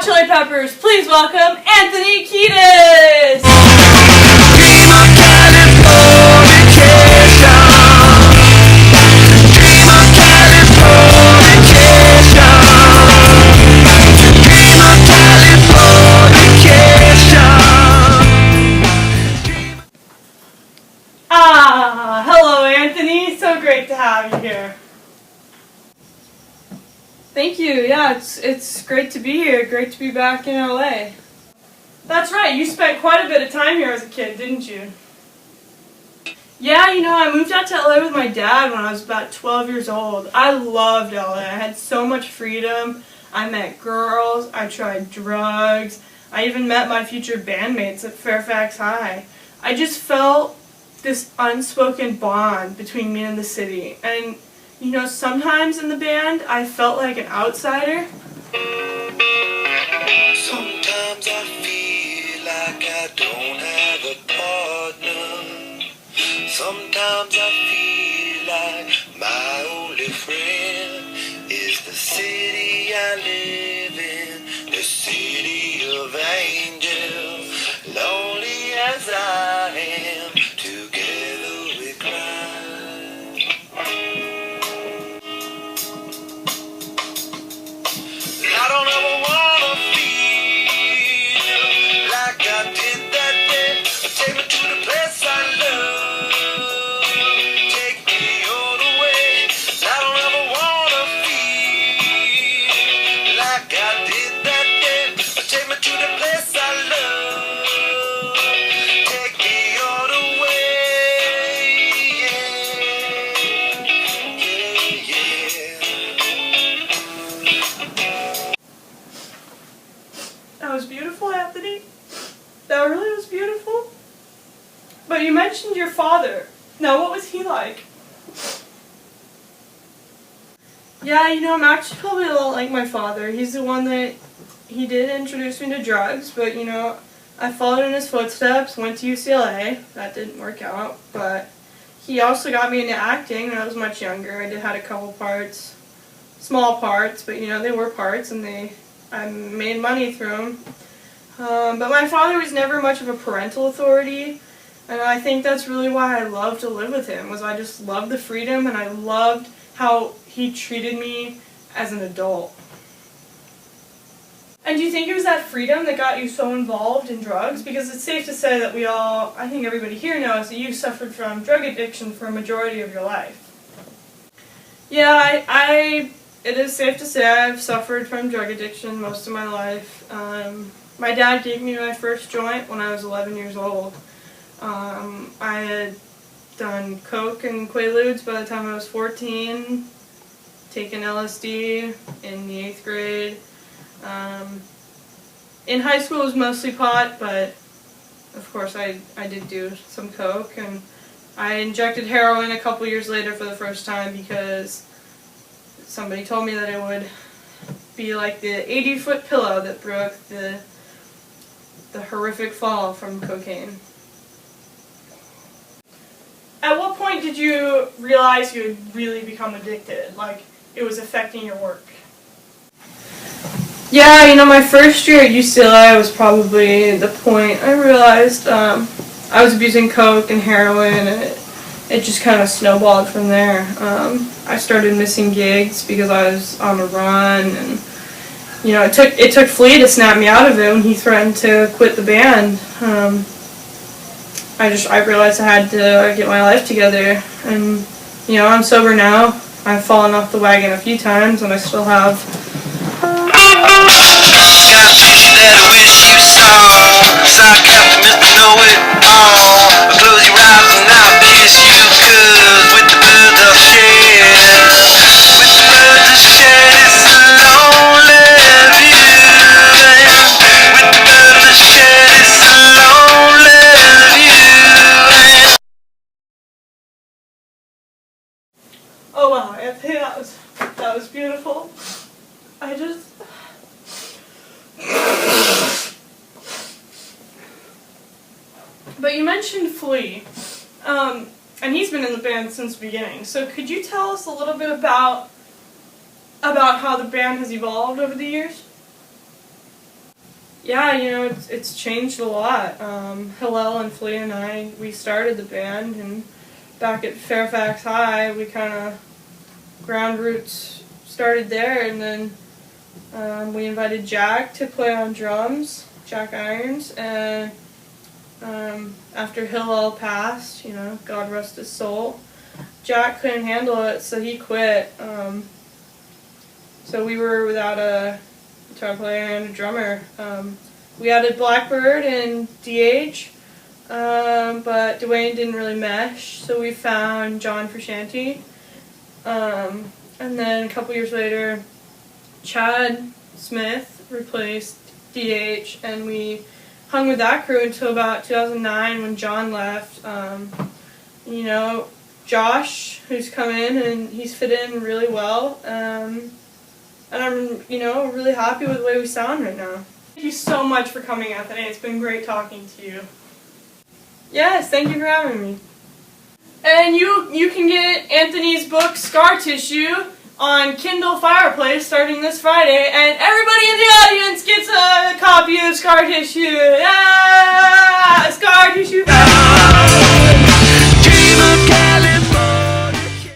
Hot Chili Peppers, please welcome Anthony Kiedis! Hello Anthony, so great to have you here. Thank you, yeah, it's great to be here, great to be back in LA. That's right, you spent quite a bit of time here as a kid, didn't you? Yeah, I moved out to LA with my dad when I was about 12 years old. I loved LA, I had so much freedom, I met girls, I tried drugs, I even met my future bandmates at Fairfax High. I just felt this unspoken bond between me and the city, and sometimes in the band, I felt like an outsider. Sometimes I feel like I don't have a partner. Sometimes I feel like my only friend is the city I live in, the city of angels. Lonely as I am, together we cry. I don't ever wanna feel like I did that day. Take me to the place I love. Take me all the way. I don't ever wanna feel like I did that day. Take me to the place I love. Take me all the way. That was beautiful, Anthony. That really was beautiful. But you mentioned your father. Now, what was he like? Yeah, I'm actually probably a lot like my father. He's the one that, he did introduce me to drugs, but I followed in his footsteps, went to UCLA. That didn't work out, but he also got me into acting when I was much younger. I had a couple parts, small parts, but they were parts, and I made money through them. But my father was never much of a parental authority, and I think that's really why I loved to live with him, was I just loved the freedom, and I loved how he treated me as an adult. And do you think it was that freedom that got you so involved in drugs? Because it's safe to say that I think everybody here knows that you suffered from drug addiction for a majority of your life. Yeah, it is safe to say I've suffered from drug addiction most of my life. My dad gave me my first joint when I was 11 years old. I had done coke and Quaaludes by the time I was 14, taken LSD in the 8th grade. In high school it was mostly pot, but of course I did do some coke, and I injected heroin a couple years later for the first time because somebody told me that it would be like the 80-foot pillow that broke the horrific fall from cocaine. At what point did you realize you had really become addicted, like it was affecting your work? Yeah, my first year at UCLA was probably the point I realized I was abusing coke and heroin, and it just kind of snowballed from there. I started missing gigs because I was on the run, and it took Flea to snap me out of it when he threatened to quit the band. I realized I had to get my life together, and I'm sober now. I've fallen off the wagon a few times, and I still have. Got picture that I wish you saw. Sarcastic, Mr. Know-It-All. Close your eyes and I'll kiss you, 'cause with the blood I've shed, with the blood I've shed, it's a lonely view. With the blood I've shed, it's a lonely view. Oh wow, Anthony, that was beautiful. But you mentioned Flea, and he's been in the band since the beginning. So could you tell us a little bit about how the band has evolved over the years? Yeah, you know, it's changed a lot. Hillel and Flea and we started the band, and back at Fairfax High, we kind of ground roots started there, and then we invited Jack to play on drums, Jack Irons, and after Hillel passed, you know, God rest his soul, Jack couldn't handle it, so he quit. So we were without a guitar player and a drummer. We added Blackbird and DH, but Dwayne didn't really mesh, so we found John Frusciante. And then a couple years later, Chad Smith replaced DH, and we hung with that crew until about 2009 when John left. You know, Josh, who's come in, and he's fit in really well. And I'm, you know, really happy with the way we sound right now. Thank you so much for coming, Anthony. It's been great talking to you. Yes, thank you for having me. And you can get Anthony's book, Scar Tissue, on Kindle Fireplace starting this Friday, and everybody in the audience gets a copy of Scar Tissue. Yeah! Scar Tissue!